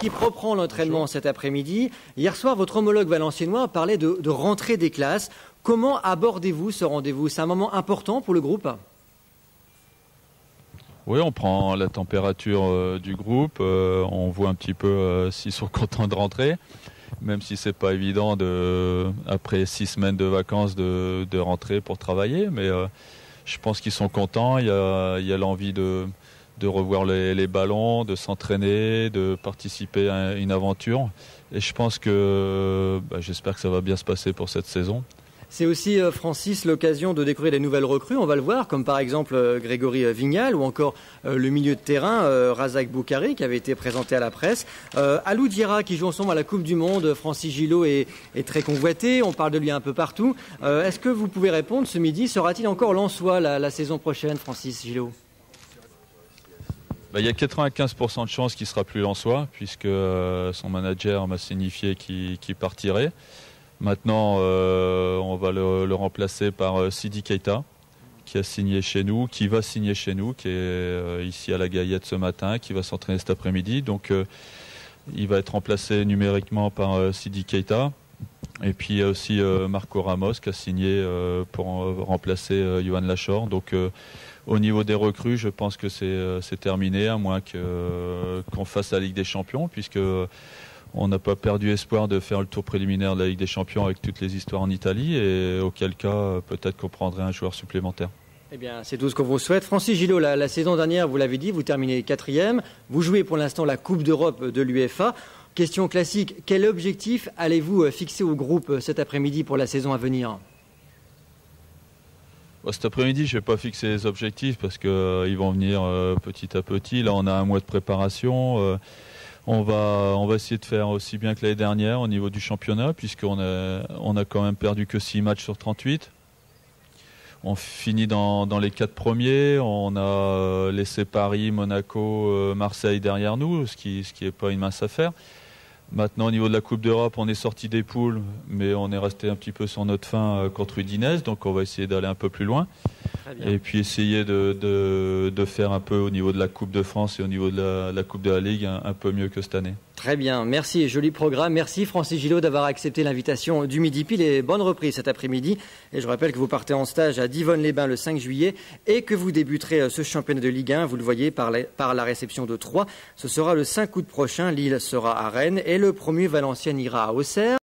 L'équipe reprend l'entraînement cet après-midi. Hier soir, votre homologue valenciennois parlait de rentrée des classes. Comment abordez-vous ce rendez-vous? C'est un moment important pour le groupe? Oui, on prend la température du groupe, on voit un petit peu s'ils sont contents de rentrer, même si c'est pas évident après 6 semaines de vacances de rentrer pour travailler, mais je pense qu'ils sont contents. Il y a l'envie de revoir les ballons, de s'entraîner, de participer à une aventure, et je pense que j'espère que ça va bien se passer pour cette saison. C'est aussi, Francis, l'occasion de découvrir des nouvelles recrues, on va le voir, comme par exemple Grégory Vignal ou encore le milieu de terrain, Razak Boukari, qui avait été présenté à la presse. Alou Diarra, qui joue ensemble à la Coupe du Monde, Francis Gillot est très convoité, on parle de lui un peu partout. Est-ce que vous pouvez répondre ce midi, sera-t-il encore lensois la saison prochaine, Francis Gillot? Il y a 95% de chances qu'il sera plus lensois, puisque son manager m'a signifié qu'il partirait. Maintenant, on va le remplacer par Sidi Keita, qui a signé chez nous, qui va signer chez nous, qui est ici à la Gaillette ce matin, qui va s'entraîner cet après-midi. Donc, il va être remplacé numériquement par Sidi Keita. Et puis, il y a aussi Marco Ramos qui a signé pour remplacer Yohan Lachor. Donc, au niveau des recrues, je pense que c'est terminé, à moins qu'on fasse la Ligue des Champions, puisque on n'a pas perdu espoir de faire le tour préliminaire de la Ligue des Champions avec toutes les histoires en Italie, et auquel cas, peut-être qu'on prendrait un joueur supplémentaire. Eh bien, c'est tout ce qu'on vous souhaite. Francis Gillot, la saison dernière, vous l'avez dit, vous terminez 4e. Vous jouez pour l'instant la Coupe d'Europe de l'UEFA. Question classique, quel objectif allez-vous fixer au groupe cet après-midi pour la saison à venir? Cet après-midi, je ne vais pas fixer les objectifs parce qu'ils vont venir petit à petit. Là, on a un mois de préparation. On va essayer de faire aussi bien que l'année dernière au niveau du championnat, puisqu'on a quand même perdu que 6 matchs sur 38. On finit dans les 4 premiers. On a laissé Paris, Monaco, Marseille derrière nous, ce qui est pas une mince affaire. Maintenant, au niveau de la Coupe d'Europe, on est sorti des poules, mais on est resté un petit peu sur notre faim contre Udinese, donc on va essayer d'aller un peu plus loin. Et puis essayer de faire un peu au niveau de la Coupe de France et au niveau de la Coupe de la Ligue un peu mieux que cette année. Très bien, merci, joli programme. Merci Francis Gillot d'avoir accepté l'invitation du Midi Pile et bonne reprise cet après-midi. Et je rappelle que vous partez en stage à Divonne-les-Bains le 5 juillet et que vous débuterez ce championnat de Ligue 1, vous le voyez, par la réception de Troyes. Ce sera le 5 août prochain, Lille sera à Rennes et le premier Valenciennes ira à Auxerre.